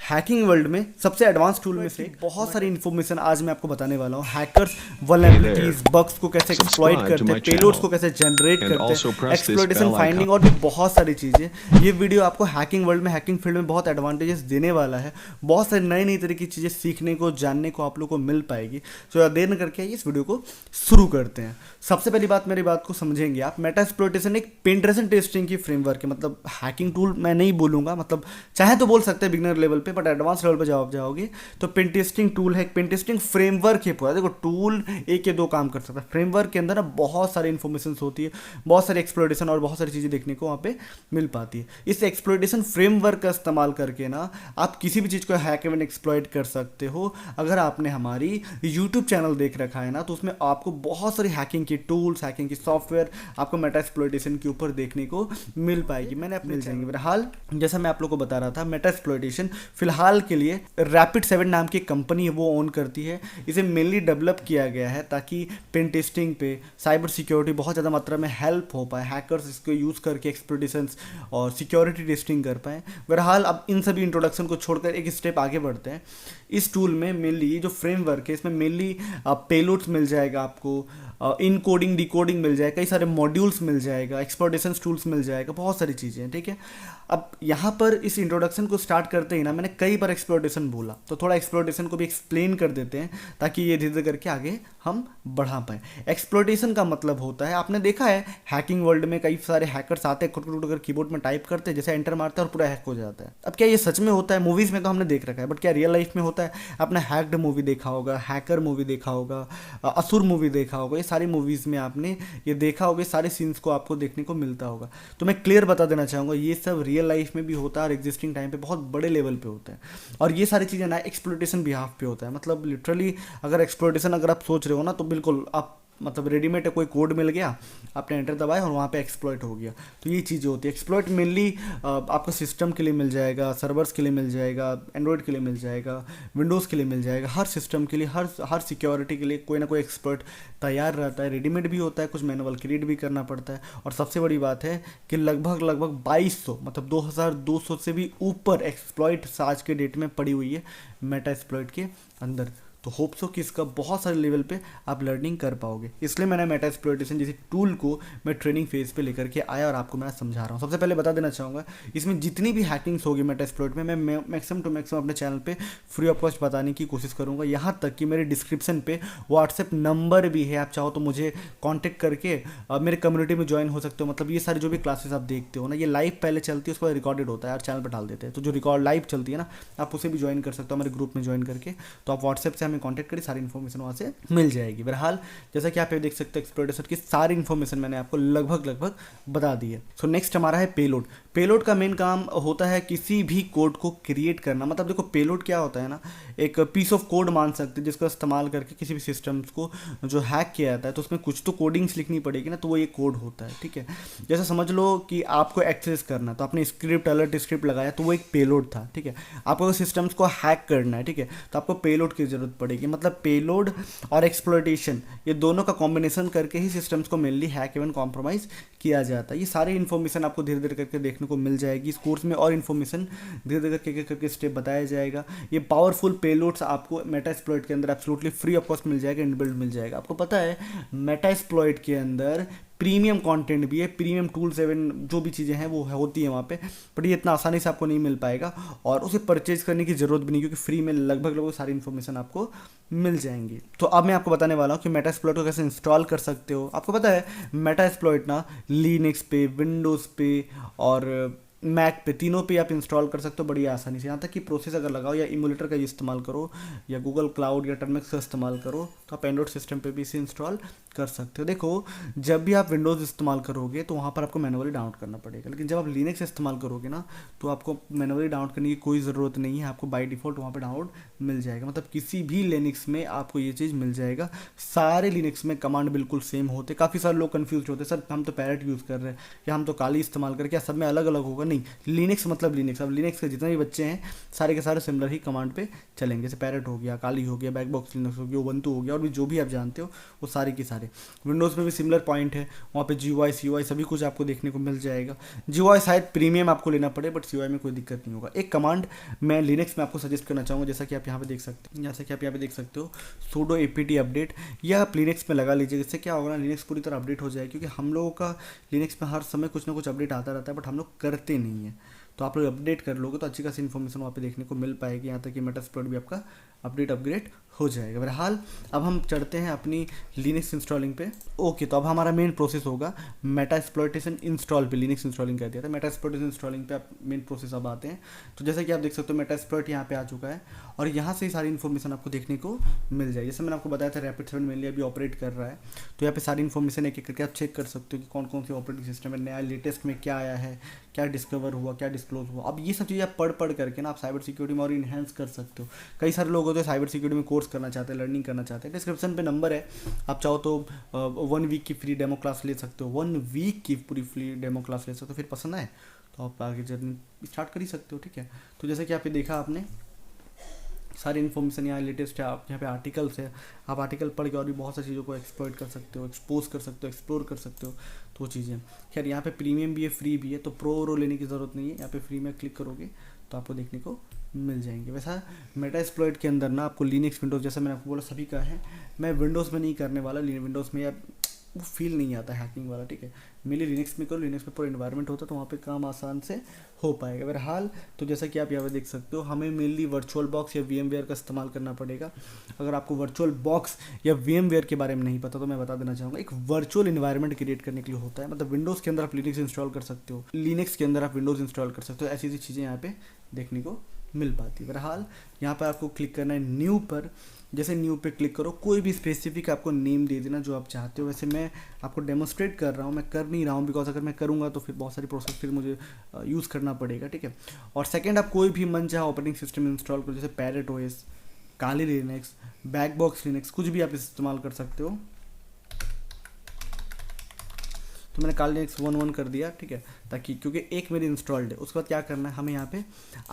Hacking world में सबसे advance tool में से बहुत सारी इन्फॉर्मेशन आज मैं आपको बताने वाला हूँ। हैकर्स वल्नरेबिलिटीज, बग्स को कैसे एक्सप्लॉइट Subscribe to करते my हैं, पेलोड्स को channel कैसे जनरेट and करते also हैं, press this exploitation bell icon. Finding और भी बहुत सारी चीज़ें। ये वीडियो आपको हैकिंग वर्ल्ड में, हैकिंग फील्ड में बहुत एडवांटेजेस देने वाला है। बहुत सारी नई नई तरह की चीज़ें सीखने को, जानने को आप लोग को मिल पाएगी। तो देर न करके इस वीडियो को शुरू करते हैं। सबसे पहली बात, मेरी बात को समझेंगे आप। मेटा एक्सप्लॉइटेशन एक पेनिट्रेशन टेस्टिंग की फ्रेमवर्क है। मतलब हैकिंग टूल मैं नहीं बोलूँगा, मतलब चाहे तो बोल सकते हैं बिगिनर लेवल पे, बट एडवांस लेवल पे जब आप जाओगे तो पेन टेस्टिंग टूल है, एक पेन टेस्टिंग फ्रेमवर्क है पूरा। देखो, टूल एक या दो काम कर सकता है, फ्रेमवर्क के अंदर ना बहुत सारी इन्फॉर्मेशन होती है, बहुत सारी एक्सप्लोरेशन और बहुत सारी चीज़ें देखने को वहाँ पे मिल पाती है। इस एक्सप्लोरेशन फ्रेमवर्क का इस्तेमाल करके ना आप किसी भी चीज़ को हैक एंड एक्सप्लॉइट कर सकते हो। अगर आपने हमारी यूट्यूब चैनल देख रखा है ना, तो उसमें आपको बहुत सारी हैकिंग की टूल्स, हैकिंग की सॉफ्टवेयर आपको मेटा एक्सप्लॉइटेशन के ऊपर देखने को मिल पाएगी। मैंने अपने जाएंगे फिलहाल, जैसा मैं आप लोग को बता रहा था, मेटा एक्सप्लॉइटेशन फिलहाल के लिए रैपिड 7 नाम की कंपनी है वो ओन करती है। इसे मेनली डेवलप किया गया है ताकि पेन टेस्टिंग पे, साइबर सिक्योरिटी बहुत ज़्यादा मात्रा में हेल्प हो पाए, हैकर्स इसको यूज़ करके एक्सप्लॉइटेशंस और सिक्योरिटी टेस्टिंग कर पाए। बहरहाल अब इन सभी इंट्रोडक्शन को छोड़कर एक स्टेप आगे बढ़ते हैं। इस टूल में मेनली जो फ्रेमवर्क है, इसमें मेनली पेलोड्स मिल जाएगा आपको, इन कोडिंग डिकोडिंग मिल जाएगा, कई सारे मॉड्यूल्स मिल जाएगा, एक्सप्लॉइटेशन टूल्स मिल जाएगा, बहुत सारी चीज़ें हैं। ठीक है, अब यहाँ पर इस इंट्रोडक्शन को स्टार्ट करते ही ना मैंने कई बार एक्सप्लॉइटेशन बोला, तो थोड़ा एक्सप्लॉइटेशन को भी एक्सप्लेन कर देते हैं ताकि ये धीरे धीरे करके आगे हम बढ़ा पाएँ। एक्सप्लॉइटेशन का मतलब होता है, आपने देखा है हैकिंग वर्ल्ड में कई सारे हैकर्स आते हैं, खुद कर कीबोर्ड में टाइप करते हैं, जैसे एंटर मारते हैं और पूरा हैक हो जाता है। अब क्या ये सच में होता है? मूवीज़ में तो हमने देख रखा है, बट क्या रियल लाइफ में होता है? आपने हैक्ड मूवी देखा होगा, हैकर मूवी देखा होगा, असुर मूवी देखा होगा, ये सारी मूवीज़ में आपने ये देखा होगा, सारे सीन्स को आपको देखने को मिलता होगा। तो मैं क्लियर बता देना चाहूँगा, ये सब रियल लाइफ में भी होता है और एग्जिस्टिंग टाइम पे बहुत बड़े लेवल पे होता है। और ये सारी चीज़ें ना एक्सप्लॉइटेशन बिहाफ पे होता है। मतलब लिटरली अगर एक्सप्लॉइटेशन अगर आप सोच रहे हो ना, तो बिल्कुल आप, मतलब रेडीमेड कोई कोड मिल गया, आपने एंटर दबाया और वहाँ पे एक्सप्लॉइट हो गया। तो ये चीज़ें होती है। एक्सप्लॉइट मेनली आपको सिस्टम के लिए मिल जाएगा, सर्वर्स के लिए मिल जाएगा, एंड्रॉयड के लिए मिल जाएगा, विंडोज़ के लिए मिल जाएगा, हर सिस्टम के लिए, हर सिक्योरिटी के लिए कोई ना कोई एक्सपर्ट तैयार रहता है। रेडीमेड भी होता है, कुछ मैनुअल क्रिएट भी करना पड़ता है। और सबसे बड़ी बात है कि लगभग लगभग 2200, मतलब 2200 से भी ऊपर एक्सप्लॉइट आज के डेट में पड़ी हुई है मेटा एक्सप्लॉइट के अंदर। तो होप सो कि इसका बहुत सारे लेवल पे आप लर्निंग कर पाओगे। इसलिए मैंने मेटा एक्सप्लॉइटेशन जैसी टूल को मैं ट्रेनिंग फेज पे लेकर के आया और आपको मैं समझा रहा हूँ। सबसे पहले बता देना चाहूँगा, इसमें जितनी भी हैकिंग्स होगी मेटा एक्सप्लॉइट में, मैं मैक्सिमम टू मैक्सिमम अपने चैनल पे फ्री ऑफ कॉस्ट बताने की कोशिश करूँगा। यहाँ तक कि मेरे डिस्क्रिप्शन पे व्हाट्सएप नंबर भी है, आप चाहो तो मुझे कॉन्टैक्ट करके मेरे कम्युनिटी में ज्वाइन हो सकते हो। मतलब ये सारी जो भी क्लासेस आप देखते हो ना, ये लाइव पहले चलती है, उसके बाद रिकॉर्डेड होता है और चैनल पर डाल देते हैं। तो जो रिकॉर्ड लाइव चलती है ना, आप उसे भी ज्वाइन कर सकते हो हमारे ग्रुप में ज्वाइन करके। तो आप व्हाट्सएप से हमें कॉन्टैक्ट करिए, सारी इन्फॉर्मेशन वहाँ से मिल जाएगी। बहरहाल जैसा कि आप ये देख सकते हो, एक्सप्लॉइटेशन की सारी इन्फॉर्मेशन मैंने आपको लगभग बता दी है। सो नेक्स्ट हमारा है पेलोड। पेलोड का मेन काम होता है किसी भी कोड को क्रिएट करना। मतलब देखो, पेलोड क्या होता है ना, एक पीस ऑफ कोड मान सकते हैं जिसका इस्तेमाल करके किसी भी सिस्टम्स को जो हैक किया जाता है, तो उसमें कुछ तो कोडिंग्स लिखनी पड़ेगी ना, तो वो ये कोड होता है। ठीक है, जैसे समझ लो कि आपको एक्सेस करना, तो आपने स्क्रिप्ट, अलर्ट स्क्रिप्ट लगाया, तो वो एक पेलोड था। ठीक है, आपको सिस्टम्स को हैक करना है, ठीक है, तो आपको पेलोड की जरूरत पड़ेगी। मतलब पेलोड और एक्सप्लॉइटेशन, ये दोनों का कॉम्बिनेशन करके ही सिस्टम्स को मेनली हैक एवं कॉम्प्रोमाइज़ किया जाता है। ये सारी इन्फॉर्मेशन आपको धीरे धीरे करके देखने को मिल जाएगी इस कोर्स में, और इन्फॉर्मेशन धीरे धीरे करके स्टेप बताया जाएगा। ये पावरफुल पेलोड्स आपको मेटा एक्सप्लॉइट के अंदर एब्सोल्युटली फ्री ऑफ कॉस्ट मिल जाएगा, इनबिल्ट मिल जाएगा। आपको पता है मेटा एक्सप्लॉइट के अंदर प्रीमियम कंटेंट भी है, प्रीमियम टूल्स एवं जो भी चीज़ें हैं वो होती है वहाँ पे, बट ये इतना आसानी से आपको नहीं मिल पाएगा और उसे परचेज करने की ज़रूरत भी नहीं, क्योंकि फ्री में लगभग सारी इन्फॉर्मेशन आपको मिल जाएंगी। तो अब मैं आपको बताने वाला हूँ कि मेटा एक्सप्लॉइट को कैसे इंस्टॉल कर सकते हो। आपको पता है मेटा एक्सप्लॉइट ना लिनक्स पे, विंडोज़ पे और मैक पे, तीनों पे आप इंस्टॉल कर सकते हो बड़ी आसानी से। यहाँ तक कि प्रोसेस अगर लगाओ या इमुलेटर का इस्तेमाल करो या गूगल क्लाउड या टर्मिक्स का इस्तेमाल करो, तो आप एंड्रॉइड सिस्टम पे भी इसे इंस्टॉल कर सकते हो। देखो, जब भी आप विंडोज़ इस्तेमाल करोगे तो वहाँ पर आपको मैनुअली डाउनलोड करना पड़ेगा, लेकिन जब आप लिनक्स इस्तेमाल करोगे ना, तो आपको मैनुअली डाउनलोड करने की कोई ज़रूरत नहीं है, आपको बाय डिफ़ॉल्ट वहाँ पर डाउनलोड मिल जाएगा। मतलब किसी भी लिनक्स में आपको ये चीज़ मिल जाएगा। सारे लिनक्स में कमांड बिल्कुल सेम होते। काफ़ी सारे लोग कन्फ्यूज होते हैं, सर हम तो पैरेट यूज़ कर रहे हैं या हम तो काली इस्तेमाल कर, क्या सब में अलग अलग होगा? नहीं, लिनक्स मतलब लिनक्स। अब लिनक्स के जितने भी बच्चे हैं सारे के सारे सिमिलर ही कमांड पे चलेंगे, जैसे पैरेट हो गया, काली हो गया, बैकबॉक्स लिनक्स हो गया, उबंटू हो गया, और भी जो भी आप जानते हो वो सारे के सारे। विंडोज़ में भी सिमिलर पॉइंट है, वहाँ पे GUI CUI सभी कुछ आपको देखने को मिल जाएगा। GUI शायद प्रीमियम आपको लेना पड़े, बट CUI में कोई दिक्कत नहीं होगा। एक कमांड मैं लिनक्स में आपको सजेस्ट करना चाहूँगा, जैसा कि आप यहाँ पे देख सकते हैं, जैसा कि आप यहाँ पे देख सकते हो sudo apt अपडेट, यह आप लिनक्स में लगा लीजिए। इससे क्या होगा ना, लिनक्स पूरी तरह अपडेट हो जाए, क्योंकि हम लोगों का लिनक्स में हर समय कुछ ना कुछ अपडेट आता रहता है, बट हम लोग करते नहीं है। तो आप लोग अपडेट कर लोगे तो अच्छी खासी इन्फॉर्मेशन वहाँ पे देखने को मिल पाएगी, यहाँ तक कि मेटास्प्लॉइट भी आपका अपग्रेड हो जाएगा। बहरहाल अब हम चढ़ते हैं अपनी लिनक्स इंस्टॉलिंग पे। ओके, तो अब हमारा मेन प्रोसेस होगा मेटास्प्लॉइटेशन इंस्टॉल पे। लिनक्स इंस्टॉलिंग कर दिया था, मेटास्प्लॉइटेशन इंस्टॉलिंग पे आप मेन प्रोसेस अब आते हैं। तो जैसा कि आप देख सकते हो मेटास्प्लॉइट यहाँ पे आ चुका है, और यहाँ से ही सारी इन्फॉर्मेशन आपको देखने को मिल जाएगी। जैसे मैंने आपको बताया था रैपिड 7 मेनली अभी ऑपरेट कर रहा है, तो यहाँ पे सारी इन्फॉर्मेशन एक एक करके आप चेक कर सकते हो कि कौन कौन से ऑपरेटिंग सिस्टम है, नया लेटेस्ट में क्या आया है, क्या डिस्कवर हुआ, क्या डिस्क्लोज हुआ। अब ये सब चीज़ें आप पढ़ करके ना आप साइबर सिक्योरिटी में और इन्हेंस कर सकते हो। कई सारे लोग होते हैं साइबर सिक्योरिटी में कोर्स करना चाहते हैं, लर्निंग करना चाहते हैं, डिस्क्रिप्शन पे नंबर है, आप चाहो तो 1 वीक की फ्री डेमो क्लास ले सकते हो, 1 वीक की पूरी फ्री डेमो क्लास ले सकते हो। फिर पसंद आए तो आप आगे जर्नी स्टार्ट कर ही सकते हो, ठीक है। तो जैसे कि आप ये देखा आपने सारी इन्फॉर्मेशन यहाँ लेटेस्ट है, आप यहाँ पे आर्टिकल्स है, आप आर्टिकल पढ़ के और भी बहुत सारी चीज़ों को एक्सप्लॉइट कर सकते हो, एक्सपोज कर सकते हो, एक्सप्लोर कर सकते हो। तो वो चीज़ें खैर यहाँ पे प्रीमियम भी है, फ्री भी है, तो प्रो लेने की ज़रूरत नहीं है। यहाँ पे फ्री में क्लिक करोगे तो आपको देखने को मिल जाएंगे। वैसा मेटास्प्लॉइट के अंदर ना आपको लिनक्स विंडोज़ जैसा मैंने आपको बोला सभी का है, मैं विंडोज़ में नहीं करने वाला। विंडोज़ में यार वो फील नहीं आता हैकिंग वाला, ठीक है। मेरे लिनक्स में करो, लिनक्स में पूरा इन्वायरमेंट होता है तो वहाँ पे काम आसान से हो पाएगा। बहरहाल तो जैसा कि आप यहाँ पे देख सकते हो हमें मेनली वर्चुअल बॉक्स या VMware का इस्तेमाल करना पड़ेगा। अगर आपको वर्चुअल बॉक्स या VMware के बारे में नहीं पता तो मैं बता देना चाहूँगा, एक वर्चुअल इन्वायरमेंट क्रिएट करने के लिए होता है। मतलब विंडोज़ के अंदर आप लिनक्स इंस्टॉल कर सकते हो, लिनक्स के अंदर आप विंडोज़ इंस्टॉल कर सकते हो, ऐसी ऐसी चीज़ें यहाँ पे देखने को मिल पाती है। बहरहाल यहाँ पर आपको क्लिक करना है न्यू पर। जैसे न्यू पे क्लिक करो, कोई भी स्पेसिफिक आपको नेम दे देना जो आप चाहते हो। वैसे मैं आपको डेमोस्ट्रेट कर रहा हूँ, मैं कर नहीं रहा हूँ, बिकॉज अगर मैं करूँगा तो फिर बहुत सारी प्रोसेस फिर मुझे यूज़ करना पड़ेगा, ठीक है। और सेकंड, आप कोई भी मन चाहे ऑपरेटिंग सिस्टम इंस्टॉल करो, जैसे पैरेट OS, काली लिनक्स, बैकबॉक्स लिनक्स, कुछ भी आप इस्तेमाल कर सकते हो। तो मैंने काली लिनक्स 1 कर दिया, ठीक है, ताकि क्योंकि एक मेरी इंस्टॉल्ड है। उसके बाद क्या करना है, हमें यहाँ पे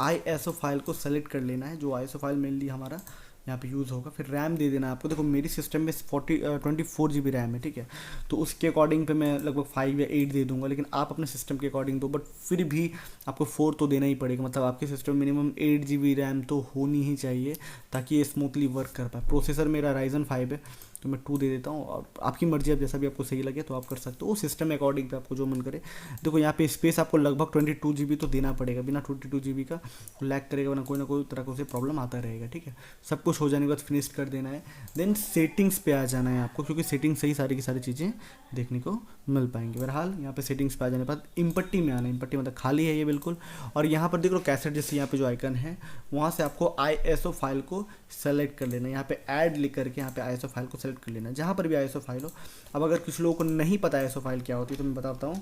ISO फाइल को सेलेक्ट कर लेना है, जो ISO फाइल मेनली हमारा यहाँ पे यूज़ होगा। फिर रैम दे देना है आपको। देखो मेरी सिस्टम में 24 GB रैम है, ठीक है, तो उसके अकॉर्डिंग पे मैं लगभग 5 या 8 दे दूंगा, लेकिन आप अपने सिस्टम के अकॉर्डिंग दो, बट फिर भी आपको 4 तो देना ही पड़ेगा। मतलब आपके सिस्टम मिनिमम 8 GB रैम तो होनी ही चाहिए ताकि ये स्मूथली वर्क कर पाए। प्रोसेसर मेरा Ryzen 5 है तो मैं 2 दे देता हूँ, और आपकी मर्जी, आप जैसा भी आपको सही लगे तो आप कर सकते हो, सिस्टम के अकॉर्डिंग पे आपको जो मन करे। देखो यहाँ पे स्पेस आपको लगभग 22 GB तो देना पड़ेगा, बिना 22 GB का लैग करेगा ना कोई तरह का उसे प्रॉब्लम आता रहेगा, ठीक है। सब कुछ हो जाने के बाद फिनिश कर देना है, देन सेटिंग्स पे आ जाना है आपको, क्योंकि सेटिंग से ही सारी की सारी चीज़ें देखने को मिल पाएंगी। बहरहाल यहाँ पे सेटिंग्स पे आ जाने के बाद इम्पट्टी में आना है। इम्पट्टी मतलब खाली है ये बिल्कुल, और यहाँ पर देख लो कैसेट जैसे यहाँ पे जो आइकन है वहाँ से आपको ISO फाइल को सेलेक्ट कर लेना है। यहाँ पे ऐड लिख करके यहाँ पे ISO फाइल को सेलेक्ट कर लेना है, जहाँ पर भी ISO फाइल हो। अब अगर कुछ लोगों को नहीं पता ISO फाइल क्या होती है तो मैं बताता हूँ।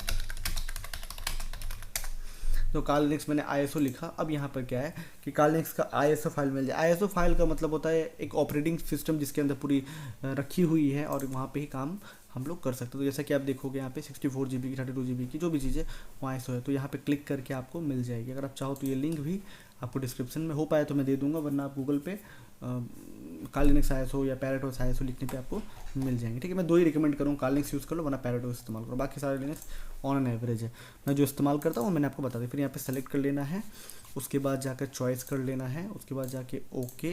तो काली लिनक्स मैंने ISO लिखा। अब यहाँ पर क्या है कि काली लिनक्स का ISO फाइल मिल जाए। ISO फाइल का मतलब होता है एक ऑपरेटिंग सिस्टम जिसके अंदर पूरी रखी हुई है और वहाँ पे ही काम हम लोग कर सकते हैं। तो जैसा कि आप देखोगे यहाँ पे 64 GB की, 32 GB की, जो भी चीज़ें वो ISO है, तो यहाँ पे क्लिक करके आपको मिल जाएगी। अगर आप चाहो तो ये लिंक भी आपको डिस्क्रिप्शन में हो पाए तो मैं दे दूँगा, वरना आप गूगल पे काली लिनक्स ISO या पैरेट OS ISO लिखने पे आपको मिल जाएंगे, ठीक है। मैं 2 ही रिकमेंड करूँ, काली लिनक्स यूज़ कर लो, वरना पैरेट OS इस्तेमाल करो। बाकी सारे लिनक्स ऑन एन एवरेज है। मैं जो इस्तेमाल करता हूँ मैंने आपको बता दिया। फिर यहाँ पे सेलेक्ट कर लेना है, उसके बाद जाकर चॉइस कर लेना है, उसके बाद जाके ओके,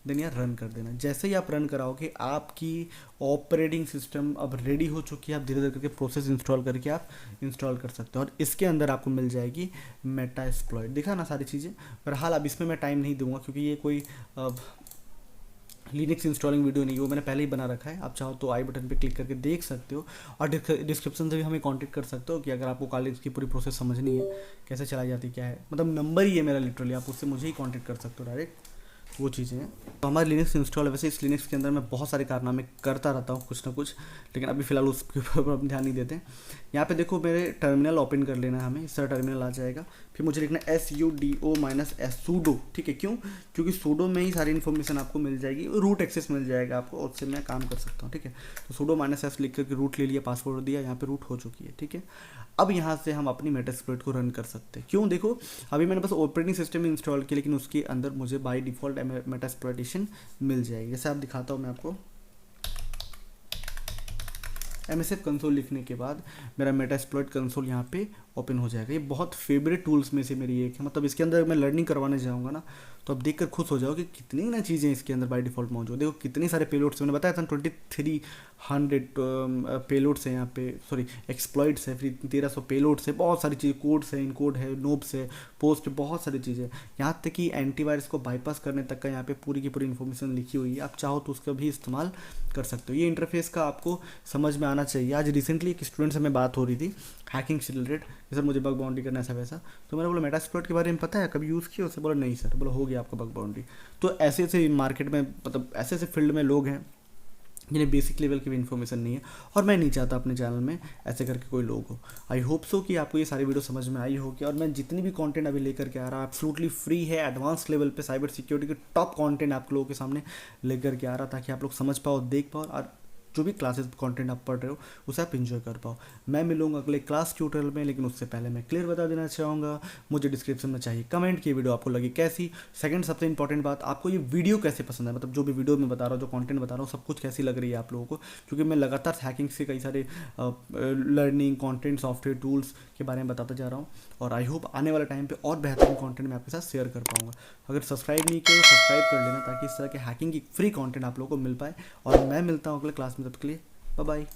देन यहाँ रन कर देना। जैसे ही आप रन कराओगे आपकी ऑपरेटिंग सिस्टम अब रेडी हो चुकी है। आप धीरे धीरे करके प्रोसेस इंस्टॉल करके आप इंस्टॉल कर सकते हो, और इसके अंदर आपको मिल जाएगी मेटास्प्लॉइट। दिखा ना सारी चीज़ें। बहरहाल अब इसमें मैं टाइम नहीं दूंगा क्योंकि ये कोई लिनक्स इंस्टॉलिंग वीडियो नहीं है, वो मैंने पहले ही बना रखा है। आप चाहो तो आई बटन पे क्लिक करके देख सकते हो, और डिस्क्रिप्शन से भी हमें कांटेक्ट कर सकते हो कि अगर आपको काली लिनक्स की पूरी प्रोसेस समझनी है, कैसे चलाई जाती है, क्या है, मतलब नंबर ही है मेरा लिटरली, आप उससे मुझे ही कांटेक्ट कर सकते हो डायरेक्ट, वो चीज़ें हैं। तो हमारे लिनक्स इंस्टॉल है। वैसे इस लिनक्स के अंदर मैं बहुत सारे कारनामे करता रहता हूँ कुछ ना कुछ, लेकिन अभी फ़िलहाल उसके ऊपर हम ध्यान नहीं देते हैं। यहाँ पे देखो मेरे टर्मिनल ओपन कर लेना है हमें, इस तरह टर्मिनल आ जाएगा। फिर मुझे लिखना है sudo-s sudo, ठीक है। क्यों? क्योंकि sudo में ही सारी इन्फॉर्मेशन आपको मिल जाएगी, रूट एक्सेस मिल जाएगा आपको, और उससे मैं काम कर सकता हूँ, ठीक है। तो sudo-s लिख करके रूट ले लिया, पासवर्ड दिया, यहाँ पे रूट हो चुकी है, ठीक है। अब यहाँ से हम अपनी मेटास्प्लॉइट को रन कर सकते हैं। क्यों, देखो अभी मैंने बस ऑपरेटिंग सिस्टम इंस्टॉल किया, लेकिन उसके अंदर मुझे बाय डिफ़ॉल्ट मेटास्प्लॉइटेशन मिल जाएगी। जैसे आप दिखाता हूँ मैं आपको, MSF कंसोल लिखने के बाद मेरा मेटास्प्लॉइट कंसोल यहाँ पे ओपन हो जाएगा। ये बहुत फेवरेट टूल्स में से मेरी एक है, मतलब इसके अंदर मैं लर्निंग करवाने जाऊँगा ना तो आप देखकर खुश हो जाओगे कितनी ना चीज़ें इसके अंदर बाय डिफ़ॉल्ट मौजूद। देखो कितने सारे पेलोड्स, मैंने बताया था 2300 पेलोड्स है यहाँ पे, सॉरी एक्सप्लॉइट्स है, फिर 1300 पेलोड्स है, बहुत सारी चीज़ें, कोड्स है, इनकोड है, नोब्स है, पोस्ट, बहुत सारी चीज़ें, यहाँ तक कि एंटीवायरस को बाईपास करने तक का यहाँ पे पूरी की पूरी इन्फॉर्मेशन लिखी हुई है। आप चाहो तो उसका भी इस्तेमाल कर सकते हो। ये इंटरफेस का आपको समझ में आना चाहिए। आज रिसेंटली एक स्टूडेंट से मैं बात हो रही थी हैकिंग से रिलेटेड कि सर मुझे बग बाउंड्री करना ऐसा वैसा, तो मैंने बोला मेटास्प्लॉइट के बारे में पता है, कभी यूज़ किया? उससे बोला नहीं सर। बोला हो गया आपका बग बाउंड्री। तो ऐसे ऐसे मार्केट में, मतलब ऐसे ऐसे फील्ड में लोग हैं जिन्हें बेसिक लेवल की भी इन्फॉर्मेशन नहीं है, और मैं नहीं चाहता अपने चैनल में ऐसे करके कोई लोग हो। आई होप सो कि आपको ये सारी वीडियो समझ में आई होगी, और मैं जितनी भी कंटेंट अभी लेकर के आ रहा हूँ एब्सोल्युटली फ्री है, एडवांस लेवल पे साइबर सिक्योरिटी के टॉप कंटेंट आप लोगों के सामने लेकर के आ रहा, ताकि आप लोग समझ पाओ, देख पाओ, और जो भी क्लासेस कंटेंट आप पढ़ रहे हो उसे आप इन्जॉय कर पाओ। मैं मिलूंगा अगले क्लास ट्यूटोरियल में, लेकिन उससे पहले मैं क्लियर बता देना चाहूँगा, मुझे डिस्क्रिप्शन में चाहिए कमेंट की वीडियो आपको लगी कैसी। सेकंड सबसे इंपॉर्टेंट बात, आपको ये वीडियो कैसे पसंद है, मतलब जो भी वीडियो मैं बता रहा हूँ, जो कंटेंट बता रहा हूँ, सब कुछ कैसी लग रही है आप लोगों को, क्योंकि मैं लगातार हैकिंग से कई सारे लर्निंग कंटेंट, सॉफ्टवेयर टूल्स के बारे में बताता जा रहा हूँ, और आई होप आने वाले टाइम पे और बेहतरीन कंटेंट मैं आपके साथ शेयर कर पाऊंगा। अगर सब्सक्राइब नहीं किया तो सब्सक्राइब कर लेना, ताकि इस तरह के हैकिंग की फ्री कंटेंट आप लोगों को मिल पाए। और मैं मिलता हूँ अगले क्लास में, तब के लिए बाय बाय।